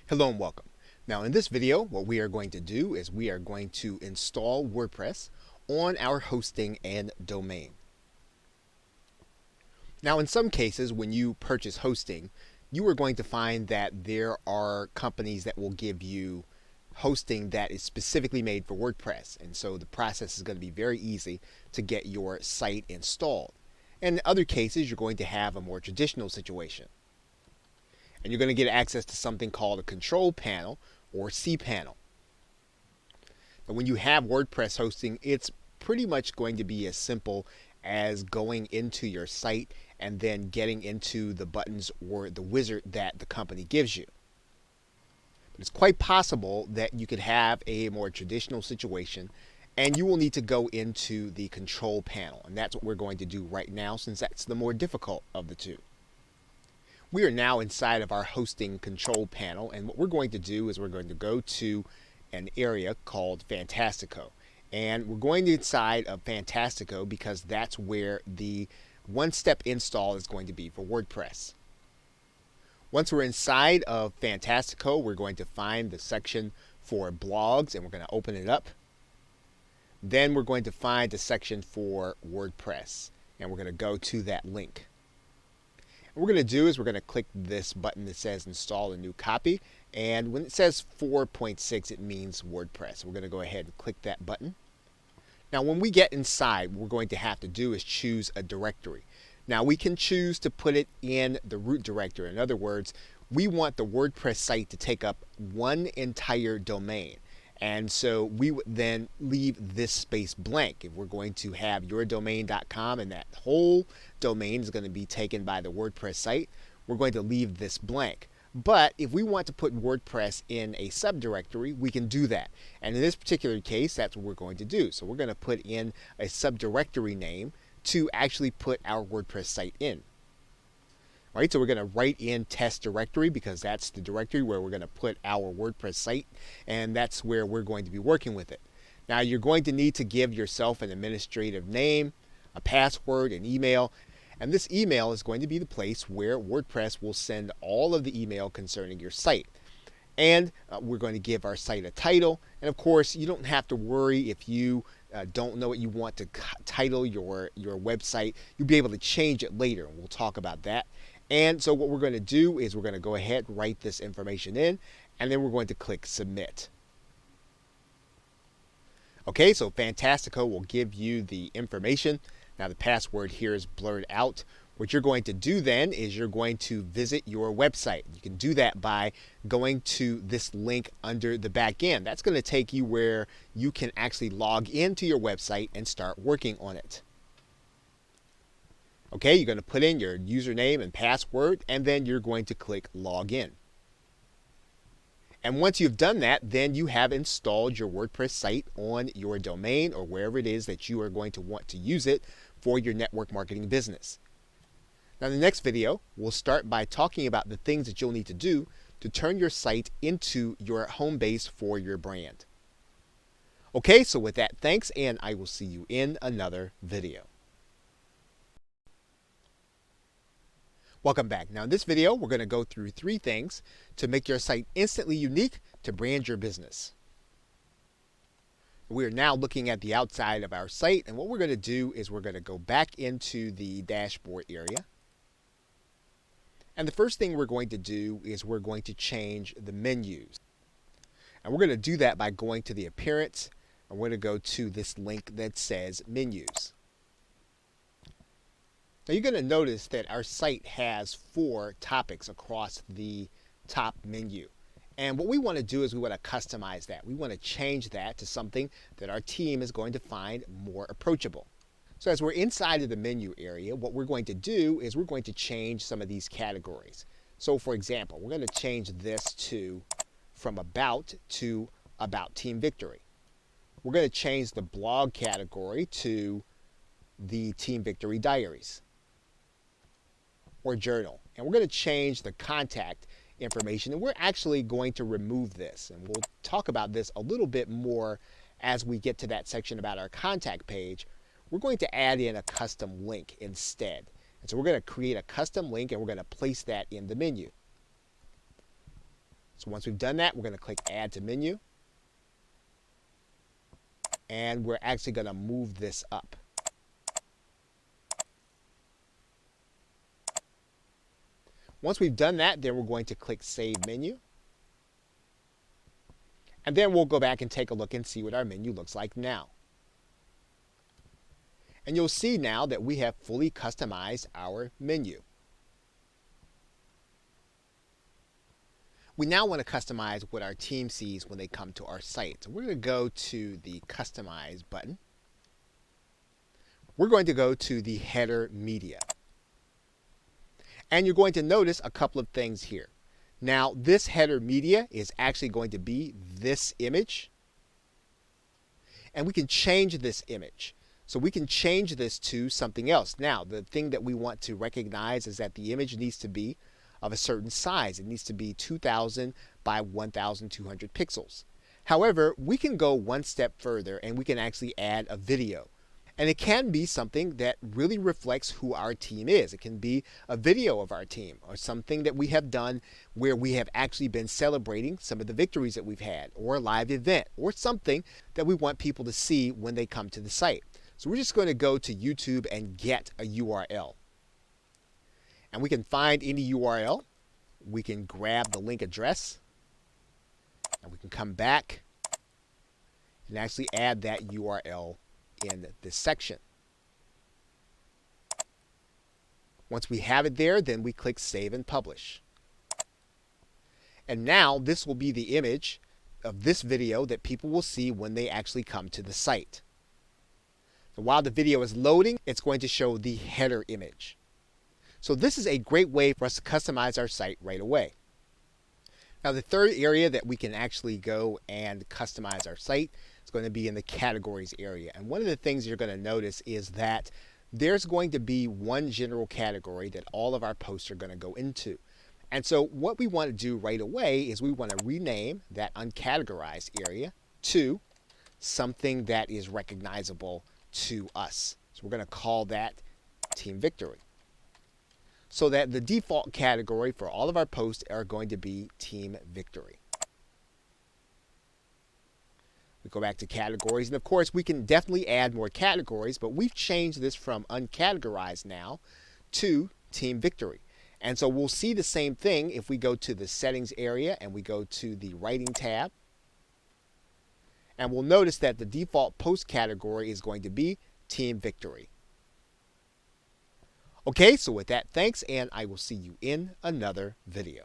Hello and welcome. Now in this video, what we are going to do is we are going to install WordPress on our hosting and domain. Now in some cases, when you purchase hosting, you are going to find that there are companies that will give you hosting that is specifically made for WordPress. And so the process is going to be very easy to get your site installed. And in other cases, you're going to have a more traditional situation. And you're going to get access to something called a control panel or cPanel. But when you have WordPress hosting, it's pretty much going to be as simple as going into your site and then getting into the buttons or the wizard that the company gives you. But it's quite possible that you could have a more traditional situation and you will need to go into the control panel. And that's what we're going to do right now, since that's the more difficult of the two. We are now inside of our hosting control panel, and what we're going to do is we're going to go to an area called Fantastico. And we're going inside of Fantastico because that's where the one-step install is going to be for WordPress. Once we're inside of Fantastico, we're going to find the section for blogs, and we're going to open it up. Then we're going to find the section for WordPress, and we're going to go to that link. What we're going to do is we're going to click this button that says install a new copy, and when it says 4.6 it means WordPress. We're going to go ahead and click that button. Now when we get inside, what we're going to have to do is choose a directory. Now we can choose to put it in the root directory. In other words, we want the WordPress site to take up one entire domain. And so we would then leave this space blank. If we're going to have yourdomain.com and that whole domain is going to be taken by the WordPress site, we're going to leave this blank. But if we want to put WordPress in a subdirectory, we can do that. And in this particular case, that's what we're going to do. So we're going to put in a subdirectory name to actually put our WordPress site in. All right, so we're going to write in test directory because that's the directory where we're going to put our WordPress site, and that's where we're going to be working with it. Now you're going to need to give yourself an administrative name, a password, an email, and this email is going to be the place where WordPress will send all of the email concerning your site. And we're going to give our site a title, and of course you don't have to worry if you don't know what you want to title your website. You'll be able to change it later, and we'll talk about that. And so what we're going to do is we're going to go ahead and write this information in, and then we're going to click submit. Okay, so Fantastico will give you the information. Now the password here is blurred out. What you're going to do then is you're going to visit your website. You can do that by going to this link under the back end. That's going to take you where you can actually log into your website and start working on it. Okay, you're going to put in your username and password, and then you're going to click login. And once you've done that, then you have installed your WordPress site on your domain or wherever it is that you are going to want to use it for your network marketing business. Now in the next video, we'll start by talking about the things that you'll need to do to turn your site into your home base for your brand. Okay, so with that, thanks, and I will see you in another video. Welcome back. Now in this video, we're going to go through 3 things to make your site instantly unique to brand your business. We are now looking at the outside of our site, and what we're going to do is we're going to go back into the dashboard area. And the first thing we're going to do is we're going to change the menus. And we're going to do that by going to the appearance, and we're going to go to this link that says menus. Now you're going to notice that our site has 4 topics across the top menu. And what we want to do is we want to customize that. We want to change that to something that our team is going to find more approachable. So as we're inside of the menu area, what we're going to do is we're going to change some of these categories. So for example, we're going to change this from about to about Team Victory. We're going to change the blog category to the Team Victory Diaries or journal. And we're going to change the contact information, and we're actually going to remove this, and we'll talk about this a little bit more as we get to that section about our contact page. We're going to add in a custom link instead. And so we're going to create a custom link, and we're going to place that in the menu. So once we've done that, we're going to click Add to Menu. And we're actually going to move this up. Once we've done that, then we're going to click Save Menu. And then we'll go back and take a look and see what our menu looks like now. And you'll see now that we have fully customized our menu. We now want to customize what our team sees when they come to our site. So we're going to go to the Customize button. We're going to go to the Header Media. And you're going to notice a couple of things here. Now, this header media is actually going to be this image. And we can change this image. So we can change this to something else. Now, the thing that we want to recognize is that the image needs to be of a certain size. It needs to be 2000 by 1200 pixels. However, we can go one step further and we can actually add a video. And it can be something that really reflects who our team is. It can be a video of our team or something that we have done where we have actually been celebrating some of the victories that we've had, or a live event, or something that we want people to see when they come to the site. So we're just going to go to YouTube and get a URL. And we can find any URL. We can grab the link address. And we can come back and actually add that URL in this section. Once we have it there, then we click Save and Publish. And now this will be the image of this video that people will see when they actually come to the site. So while the video is loading, it's going to show the header image. So this is a great way for us to customize our site right away. Now the third area that we can actually go and customize our site is going to be in the categories area. And one of the things you're going to notice is that there's going to be one general category that all of our posts are going to go into. And so what we want to do right away is we want to rename that uncategorized area to something that is recognizable to us. So we're going to call that Team Victory. So that the default category for all of our posts are going to be Team Victory. We go back to categories, and of course we can definitely add more categories, but we've changed this from uncategorized now to Team Victory. And so we'll see the same thing if we go to the settings area and we go to the writing tab. And we'll notice that the default post category is going to be Team Victory. Okay, so with that, thanks, and I will see you in another video.